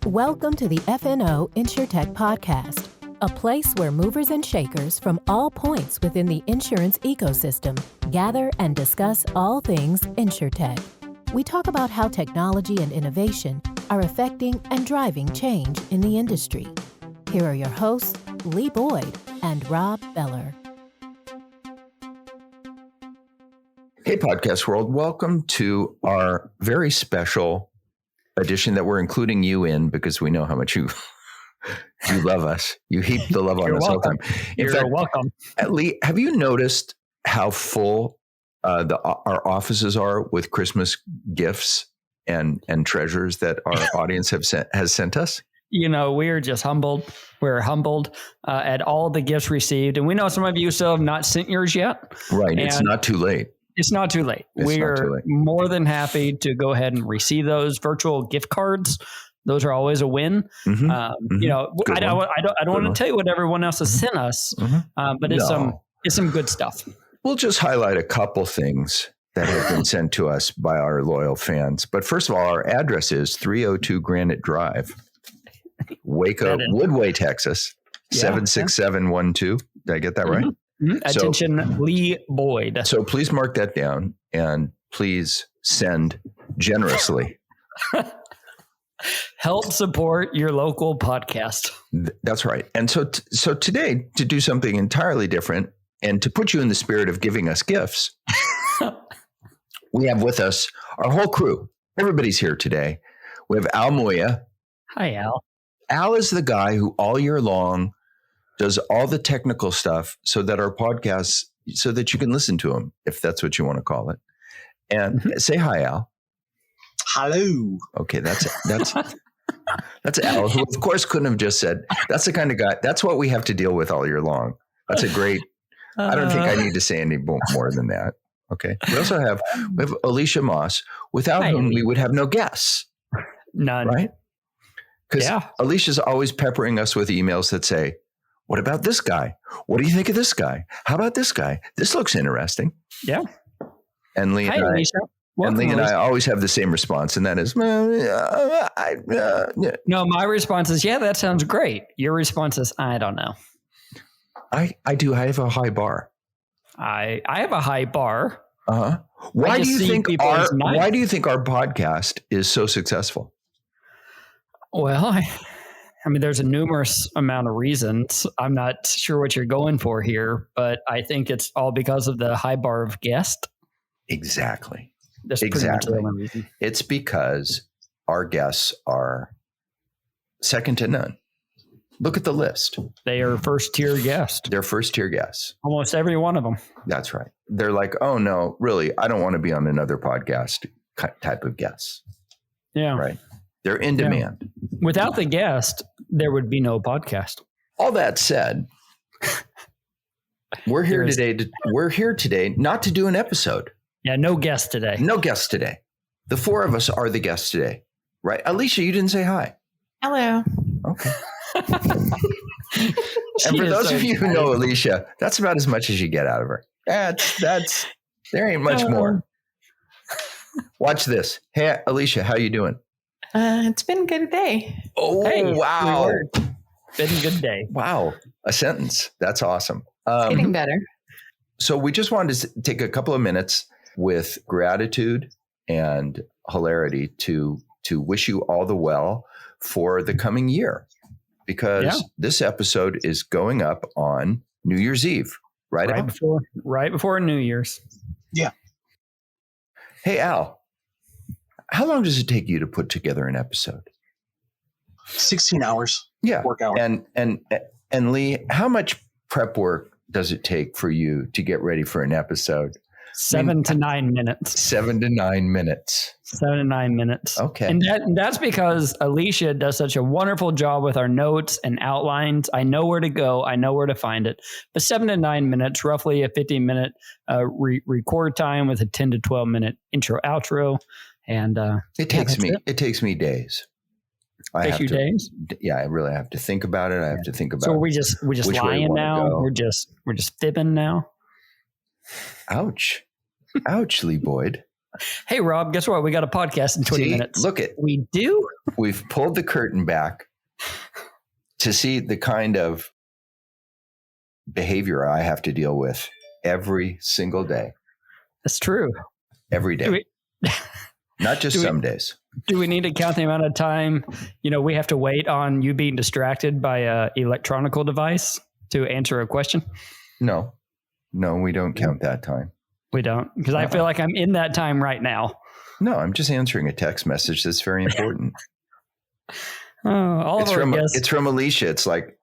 Welcome to the FNO InsureTech podcast, a place where movers and shakers from all points within the insurance ecosystem gather and discuss all things InsureTech. We talk about how technology and innovation are affecting and driving change in the industry. Here are your hosts, Lee Boyd and Rob Beller. Hey, podcast world. Welcome to our very special edition that we're including you in because we know how much you love us. You heap the love on us all the time. You're welcome. Lee, have you noticed how full our offices are with Christmas gifts and treasures that our audience has sent us? You know, we're just humbled. We're humbled at all the gifts received. And we know some of you still have not sent yours yet. Right. It's not too late. It's not too late. We're more than happy to go ahead and receive those virtual gift cards. Those are always a win. Mm-hmm. You know, I don't want to tell you what everyone else has sent us, but it's some good stuff. We'll just highlight a couple things that have been sent to us by our loyal fans. But first of all, our address is 302 Granite Drive, Waco, Woodway, Texas, 76712. Did I get that right? Attention, Lee Boyd. So please mark that down and please send generously. Help support your local podcast. That's right. And so today, to do something entirely different and to put you in the spirit of giving us gifts, we have with us our whole crew. Everybody's here today. We have Al Moya. Hi, Al. Al is the guy who all year long does all the technical stuff so that our podcasts, so that you can listen to them, if that's what you want to call it. And say hi, Al. Hello. Okay, that's Al, who of course couldn't have just said, that's the kind of guy, that's what we have to deal with all year long. That's a great, I don't think I need to say any more than that. Okay. We also have Alicia Moss, without whom we would have no guests. None. Right? Because Alicia's always peppering us with emails that say, what about this guy? What do you think of this guy? How about this guy? This looks interesting. Yeah. And Lee and I always have the same response, and that is, no, my response is, yeah, that sounds great. Your response is, I don't know. I do. I have a high bar. I have a high bar. Uh-huh. Why do you think our podcast is so successful? Well, I mean, there's a numerous amount of reasons. I'm not sure what you're going for here, but I think it's all because of the high bar of guest. Exactly. That's pretty much the only reason. It's because our guests are second to none. Look at the list. They are first-tier guests. They're first-tier guests. Almost every one of them. That's right. They're like, oh, no, really, I don't want to be on another podcast type of guests. Yeah. Right. They're in demand. Without the guest, there would be no podcast. All that said, we're here today not to do an episode. Yeah, no guest today. No guest today. The four of us are the guests today, right? Alicia, you didn't say hi. Hello. Okay. And for those of you who know Alicia, that's about as much as you get out of her. That's there ain't much more. Watch this. Hey, Alicia, how you doing? It's been a good day. Oh, hey, wow. Been a good day. Wow. A sentence. That's awesome. It's getting better. So we just wanted to take a couple of minutes with gratitude and hilarity to wish you all the well for the coming year, because this episode is going up on New Year's Eve, right before New Year's. Yeah. Hey, Al. How long does it take you to put together an episode? 16 hours. Yeah. Work hours. And Lee, how much prep work does it take for you to get ready for an episode? 7 to 9 minutes. 7 to 9 minutes. 7 to 9 minutes. Okay. And that's because Alicia does such a wonderful job with our notes and outlines. I know where to go. I know where to find it. But 7 to 9 minutes, roughly a 15-minute record time with a 10 to 12-minute intro outro. And it takes me days. Takes you days? Yeah, I really have to think about it. I have to think about. So we're just lying now. We're just fibbing now. Ouch, Lee Boyd. Hey, Rob, guess what? We got a podcast in 20 minutes. Look at We do? we've pulled the curtain back to see the kind of behavior I have to deal with every single day. That's true. Every day. Not just some days. Do we need to count the amount of time, we have to wait on you being distracted by a electronical device to answer a question? No, we don't count that time. We don't, because I feel like I'm in that time right now. No, I'm just answering a text message that's very important. It's from Alicia. It's like,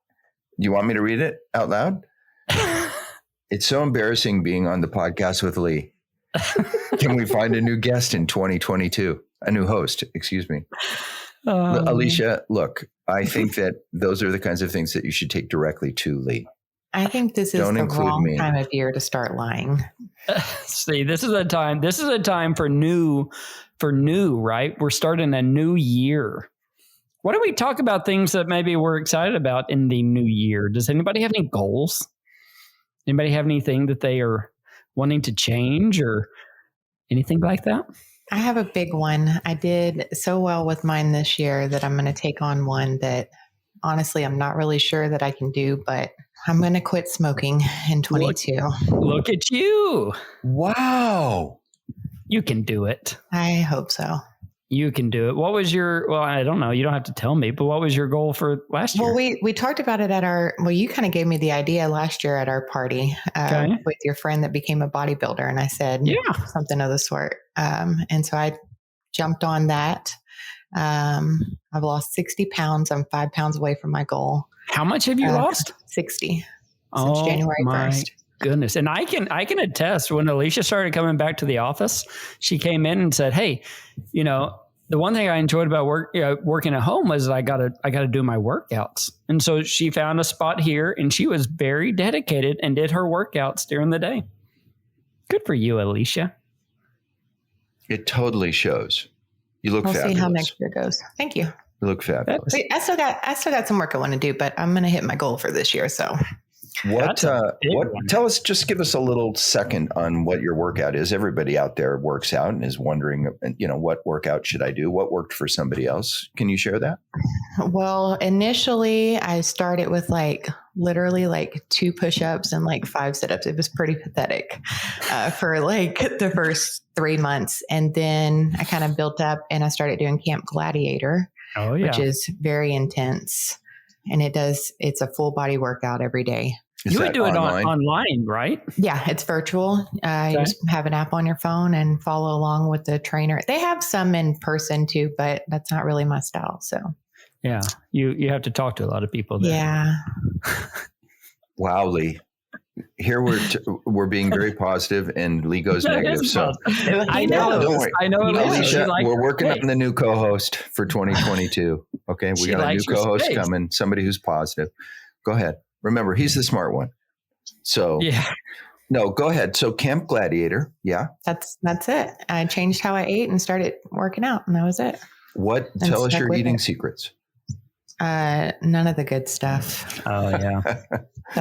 you want me to read it out loud? It's so embarrassing being on the podcast with Lee. Can we find a new guest in 2022? A new host, excuse me. Alicia, look, I think that those are the kinds of things that you should take directly to Lee. I think this is the wrong time of year to start lying. See, this is a time for new, right? We're starting a new year. Why don't we talk about things that maybe we're excited about in the new year? Does anybody have any goals? Anybody have anything that they are wanting to change or anything like that? I have a big one. I did so well with mine this year that I'm going to take on one that honestly, I'm not really sure that I can do, but I'm going to quit smoking in 22. Look at you. Wow. You can do it. I hope so. You can do it. What was I don't know. You don't have to tell me, but what was your goal for last year? Well, we talked about it you kind of gave me the idea last year at our party with your friend that became a bodybuilder. And I said, something of the sort. And so I jumped on that. I've lost 60 pounds. I'm 5 pounds away from my goal. How much have you lost? 60 since January 1st. Goodness. And I can attest, when Alicia started coming back to the office, she came in and said, hey, the one thing I enjoyed about working at home was I got to do my workouts. And so she found a spot here and she was very dedicated and did her workouts during the day. Good for you, Alicia. It totally shows. You look fabulous. We'll see how next year goes. Thank you. You look fabulous. Wait, I still got some work I want to do, but I'm going to hit my goal for this year. So just give us a little second on what your workout is. Everybody out there works out and is wondering, what workout should I do? What worked for somebody else? Can you share that? Well, initially I started with literally 2 push-ups and 5 sit-ups. It was pretty pathetic for the first 3 months. And then I kind of built up and I started doing Camp Gladiator, which is very intense. And it's a full body workout every day. You would do it online, right? Yeah, it's virtual. You just have an app on your phone and follow along with the trainer. They have some in person too, but that's not really my style. So yeah, you have to talk to a lot of people there. Yeah. Wow, Lee. Here we're being very positive and Lee goes negative. So I know. Alicia, we're working on the new co-host for 2022. Okay. We got a new co-host coming, somebody who's positive. Go ahead. Remember, he's the smart one. So no, go ahead. So Camp Gladiator. Yeah. That's it. I changed how I ate and started working out and that was it. Tell us your eating secrets. None of the good stuff. Oh yeah.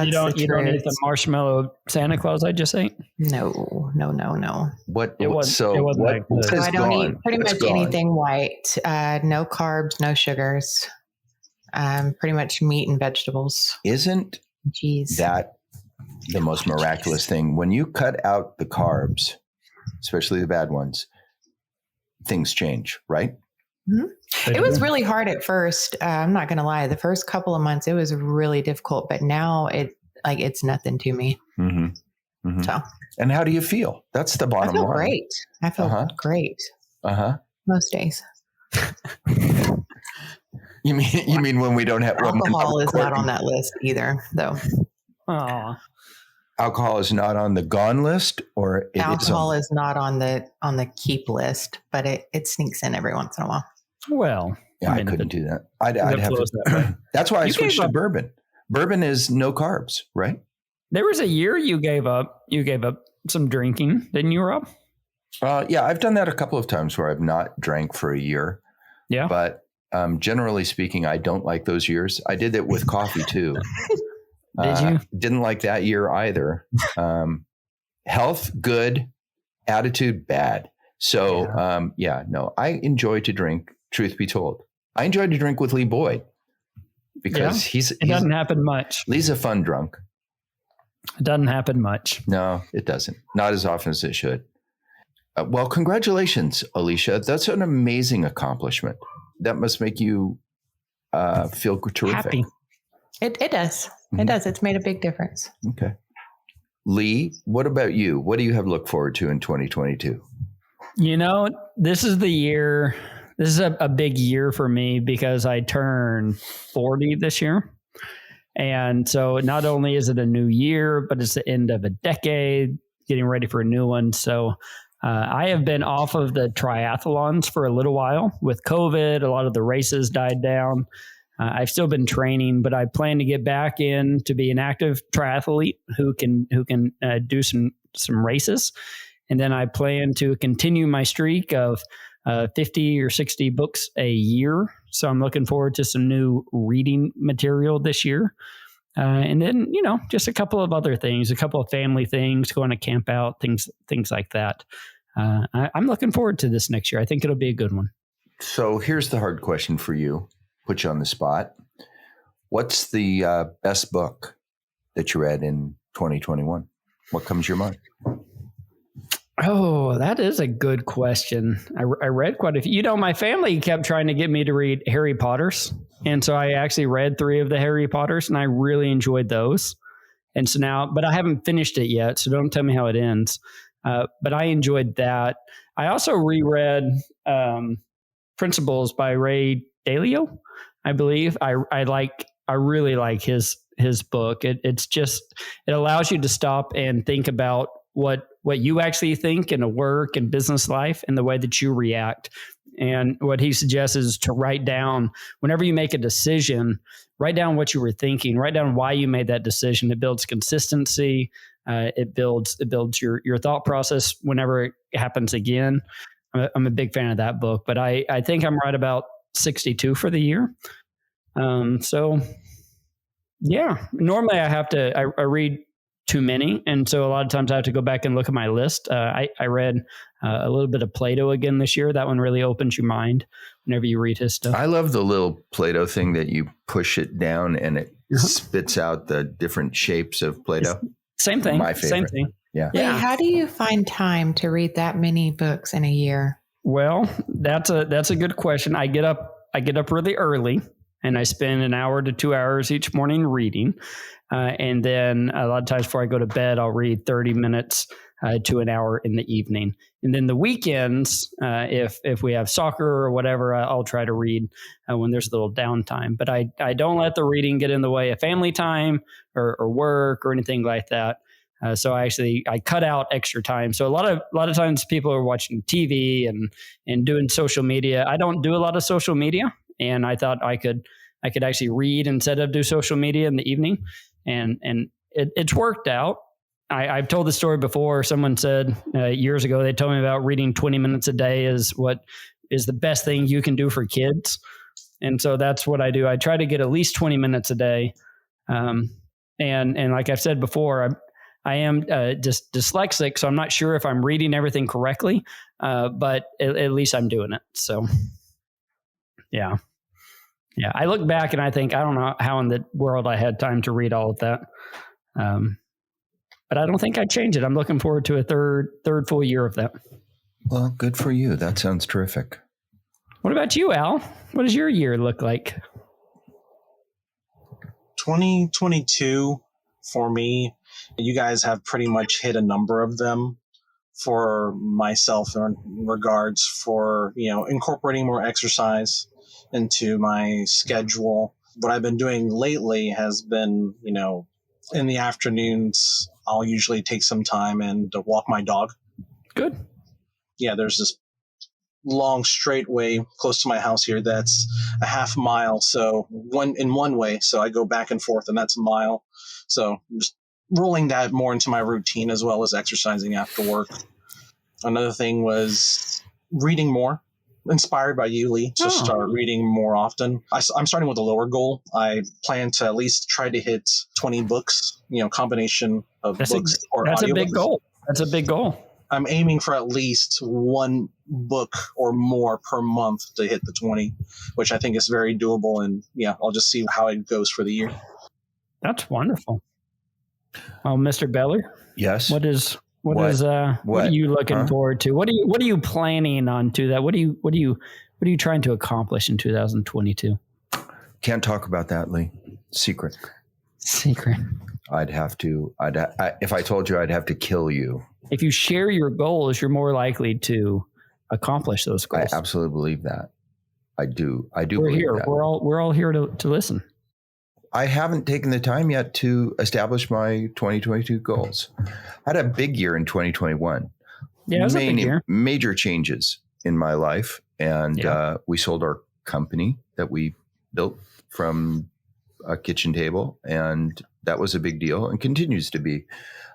You don't eat the marshmallow Santa Claus I just ate? No. What? So I don't eat pretty much anything white. No carbs, no sugars. Pretty much meat and vegetables. Isn't that the most miraculous thing? When you cut out the carbs, especially the bad ones, things change, right? Mm-hmm. It was really hard at first. I'm not going to lie. The first couple of months, it was really difficult, but now it's nothing to me. Mm-hmm. Mm-hmm. So, and how do you feel? That's the bottom line. Great. I feel great. Most days. You mean when we don't have alcohol is not on that list either, though. Oh. Alcohol is not on the gone list, or alcohol is not on the keep list, but it sneaks in every once in a while. Well, yeah, I couldn't do that. I'd have to. That's why I switched to bourbon. Bourbon is no carbs, right? There was a year you gave up some drinking, didn't you, Rob? Yeah, I've done that a couple of times where I've not drank for a year. Yeah, but generally speaking, I don't like those years. I did it with coffee too. Did you? Didn't like that year either. Health, good. Attitude, bad. So, no, I enjoy to drink, truth be told. I enjoy to drink with Lee Boyd because it doesn't happen much. Lee's a fun drunk. It doesn't happen much. No, it doesn't. Not as often as it should. Well, congratulations, Alicia. That's an amazing accomplishment. That must make you feel terrific. Happy. It does. Mm-hmm. It does. It's made a big difference. Okay. Lee, what about you? What do you have to look forward to in 2022? This is the year. This is a big year for me because I turn 40 this year. And so not only is it a new year, but it's the end of a decade, getting ready for a new one. So I have been off of the triathlons for a little while. With COVID, a lot of the races died down. I've still been training, but I plan to get back in to be an active triathlete who can do some races. And then I plan to continue my streak of 50 or 60 books a year. So I'm looking forward to some new reading material this year. And then, just a couple of other things, a couple of family things, going to camp out, things like that. I'm looking forward to this next year. I think it'll be a good one. So here's the hard question for you. Put you on the spot. What's the best book that you read in 2021? What comes to your mind? Oh, that is a good question. I read quite a few. My family kept trying to get me to read Harry Potter's. And so I actually read 3 of the Harry Potters and I really enjoyed those. And so now, but I haven't finished it yet. So don't tell me how it ends. But I enjoyed that. I also reread Principles by Ray Dalio, I believe. I really like his book. It allows you to stop and think about what you actually think in a work and business life and the way that you react. And what he suggests is to write down, whenever you make a decision, write down what you were thinking, write down why you made that decision. It builds consistency. It builds your thought process whenever it happens again. I'm a big fan of that book, but I think I'm right about 62 for the year. So yeah, normally I read too many. And so a lot of times I have to go back and look at my list. I read a little bit of Plato again this year. That one really opens your mind whenever you read his stuff. I love the little Plato thing that you push it down and it spits out the different shapes of Plato. Same thing. My favorite. Same thing. Yeah. Wait, how do you find time to read that many books in a year? Well, that's a good question. I get up really early and I spend an hour to 2 hours each morning reading. And then a lot of times before I go to bed, I'll read 30 minutes to an hour in the evening. And then the weekends, if we have soccer or whatever, I'll try to read when there's a little downtime. But I don't let the reading get in the way of family time or work or anything like that. So I cut out extra time. So a lot of times people are watching TV and doing social media. I don't do a lot of social media, and I thought I could actually read instead of do social media in the evening. And it's worked out. I've told the story before. Someone said years ago, they told me about reading 20 minutes a day is what is the best thing you can do for kids. And so that's what I do. I try to get at least 20 minutes a day. And like I've said before, I am just dyslexic, so I'm not sure if I'm reading everything correctly, but at least I'm doing it. So yeah. Yeah, I look back and I think, I don't know how in the world I had time to read all of that. But I don't think I'd change it. I'm looking forward to a third full year of that. Well, good for you. That sounds terrific. What about you, Al? What does your year look like? 2022 for me, you guys have pretty much hit a number of them. For myself in regards for, incorporating more exercise into my schedule. What I've been doing lately has been, in the afternoons, I'll usually take some time and walk my dog. Good. Yeah, there's this long straight way close to my house here that's a half mile. So one way. So I go back and forth and that's a mile. So just rolling that more into my routine as well as exercising after work. Another thing was reading more. Inspired by you, Lee, to start reading more often. I'm starting with a lower goal. I plan to at least try to hit 20 books, combination of books or audiobooks. That's a big goal. That's a big goal. I'm aiming for at least one book or more per month to hit the 20, which I think is very doable. And yeah, I'll just see how it goes for the year. That's wonderful. Well, Mr. Beller, Yes. what are you looking forward to? What are you planning on to that? What are you trying to accomplish in 2022? Can't talk about that, Lee. Secret. I'd have to. If I told you, I'd have to kill you. If you share your goals, you're more likely to accomplish those goals. I absolutely believe that. I do. We're believe here. that. We're all here to listen. I haven't taken the time yet to establish my 2022 goals. I had a big year in 2021. Yeah, it was a big year. Major changes in my life, and we sold our company that we built from a kitchen table, and that was a big deal and continues to be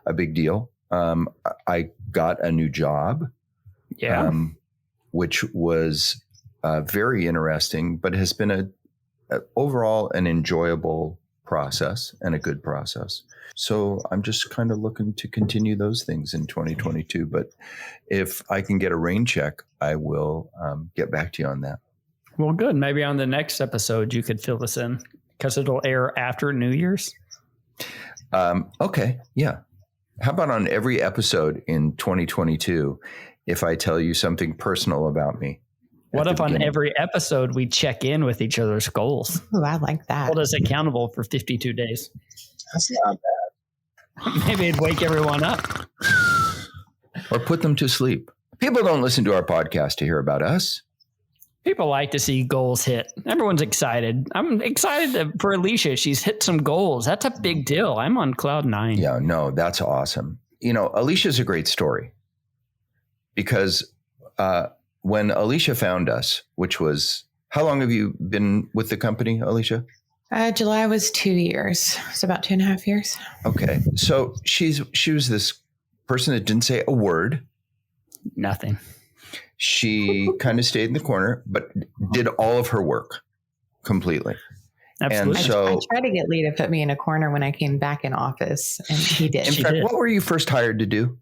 a big deal. I got a new job, which was very interesting, but has been overall an enjoyable process and a good process. So I'm just kind of looking to continue those things in 2022. But if I can get a rain check, I will get back to you on that. Well, good. Maybe on the next episode, you could fill this in because it'll air after New Year's. Okay. Yeah. How about on every episode in 2022, if I tell you something personal about me? What if on every episode we check in with each other's goals? Oh, I like that. Hold us accountable for 52 days. That's not bad. Maybe it'd wake everyone up. Or put them to sleep. People don't listen to our podcast to hear about us. People like to see goals hit. Everyone's excited. I'm excited for Alicia. She's hit some goals. That's a big deal. I'm on cloud 9. Yeah, no, that's awesome. Alicia's a great story because when Alicia found us, which was, how long have you been with the company, Alicia? July was 2 years. It's about 2.5 years. Okay. So she was this person that didn't say a word. Nothing. She kind of stayed in the corner, but did all of her work completely. Absolutely. And so I tried to get Lee to put me in a corner when I came back in office, and he did. In fact, what were you first hired to do?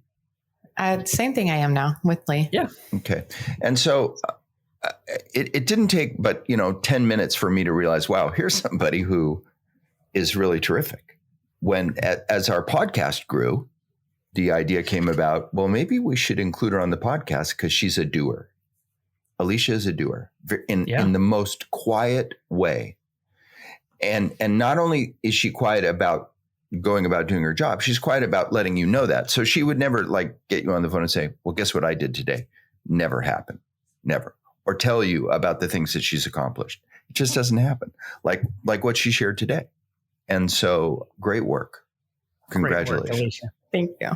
Same thing I am now with Lee. Yeah. Okay. And so it didn't take but 10 minutes for me to realize, wow, here's somebody who is really terrific. When as our podcast grew, the idea came about, well, maybe we should include her on the podcast because she's a doer. Alicia is a doer in the most quiet way. And not only is she quiet about going about doing her job, she's quiet about letting you know that. So she would never get you on the phone and say, well, guess what I did today? Never happened. Never. Or tell you about the things that she's accomplished. It just doesn't happen. Like what she shared today. And so great work. Congratulations. Great work, Alicia. Thank you.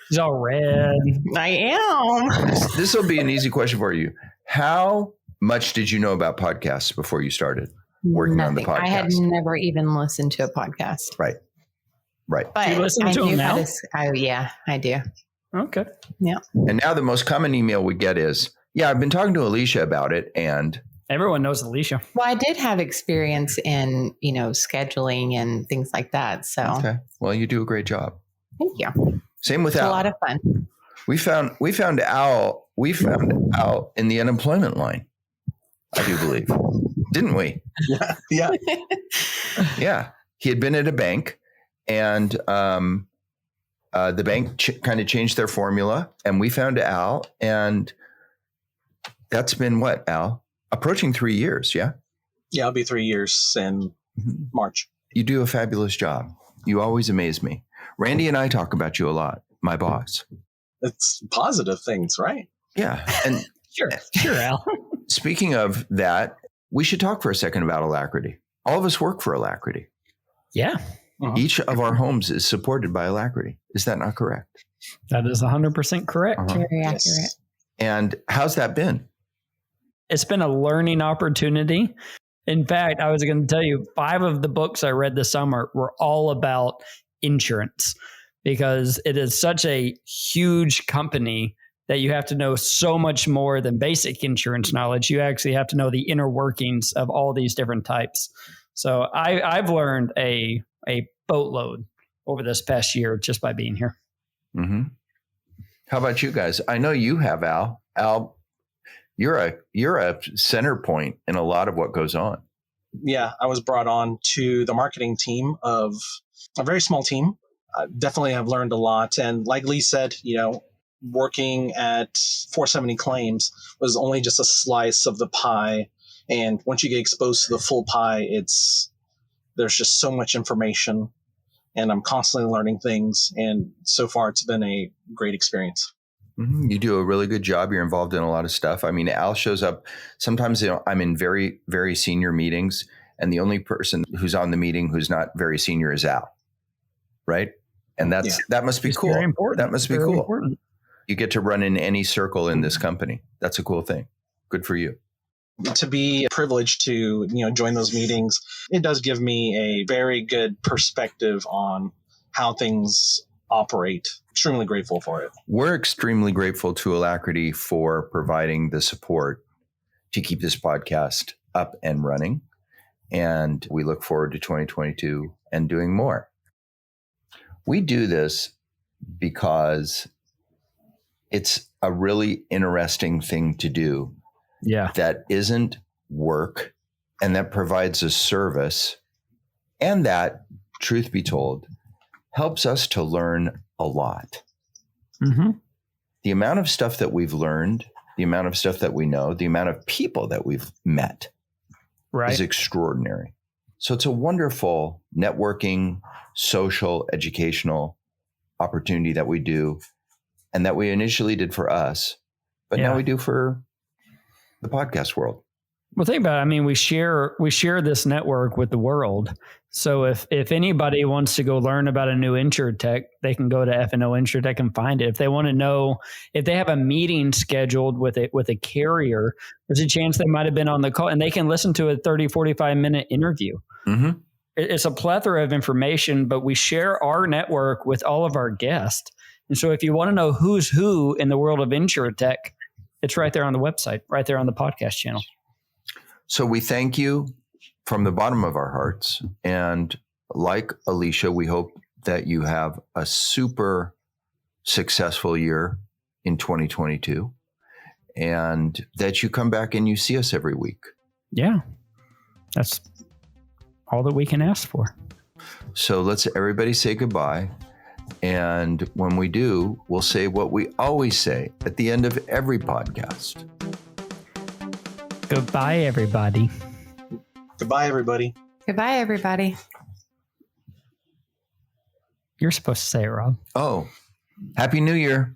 She's all red. I am. This will be an easy question for you. How much did you know about podcasts before you started working on the podcast? I had never even listened to a podcast. Right. But do you listen to them now? Yeah, I do. Okay. Yeah. And now the most common email we get is, yeah, I've been talking to Alicia about it, and everyone knows Alicia. Well, I did have experience in, scheduling and things like that. So, okay. Well, you do a great job. Thank you. Same with Al. A lot of fun. We found Al in the unemployment line, I do believe. Didn't we? Yeah. Yeah. He had been at a bank, and the bank kind of changed their formula, and we found Al, and that's been what, Al? Approaching 3 years, yeah? Yeah, it'll be 3 years in March. You do a fabulous job. You always amaze me. Randy and I talk about you a lot, my boss. It's positive things, right? Yeah. And Sure, Al. Speaking of that, we should talk for a second about Alacrity. All of us work for Alacrity. Yeah. Uh-huh. Each of our homes is supported by Alacrity. Is that not correct? That is 100% correct. Uh-huh. Very accurate. Yes. And how's that been? It's been a learning opportunity. In fact, I was going to tell you 5 of the books I read this summer were all about insurance because it is such a huge company that you have to know so much more than basic insurance knowledge. You actually have to know the inner workings of all these different types. So I've learned a boatload over this past year just by being here. Mm-hmm. How about you guys? I know you have, Al. Al, you're a center point in a lot of what goes on. Yeah, I was brought on to the marketing team of a very small team. Definitely have learned a lot. And like Lee said, working at 470 Claims was only just a slice of the pie. And once you get exposed to the full pie, there's just so much information, and I'm constantly learning things. And so far, it's been a great experience. You do a really good job. You're involved in a lot of stuff. I mean, Al shows up. Sometimes I'm in very, very senior meetings, and the only person who's on the meeting who's not very senior is Al, right? And that must be It's cool. very important. That must be Very cool. important. You get to run in any circle in this company. That's a cool thing. Good for you. To be privileged to join those meetings, it does give me a very good perspective on how things operate. Extremely grateful for it. We're extremely grateful to Alacrity for providing the support to keep this podcast up and running. And we look forward to 2022 and doing more. We do this because it's a really interesting thing to do. Yeah. That isn't work, and that provides a service, and that, truth be told, helps us to learn a lot. Mm-hmm. The amount of stuff that we've learned, the amount of stuff that we know, the amount of people that we've met is extraordinary. So it's a wonderful networking, social, educational opportunity that we do, and that we initially did for us, but now we do for the podcast world. Well, think about it. I mean, we share this network with the world. So if anybody wants to go learn about a new InsureTech, they can go to F&O InsureTech and find it. If they want to know, if they have a meeting scheduled with a carrier, there's a chance they might have been on the call, and they can listen to a 30, 45-minute interview. Mm-hmm. It's a plethora of information, but we share our network with all of our guests. And so if you want to know who's who in the world of InsureTech, it's right there on the website, right there on the podcast channel. So we thank you from the bottom of our hearts. And like Alicia, we hope that you have a super successful year in 2022 and that you come back and you see us every week. Yeah, that's all that we can ask for. So let's everybody say goodbye. And when we do, we'll say what we always say at the end of every podcast. Goodbye, everybody. Goodbye, everybody. Goodbye, everybody. You're supposed to say it, Rob. Oh, Happy New Year.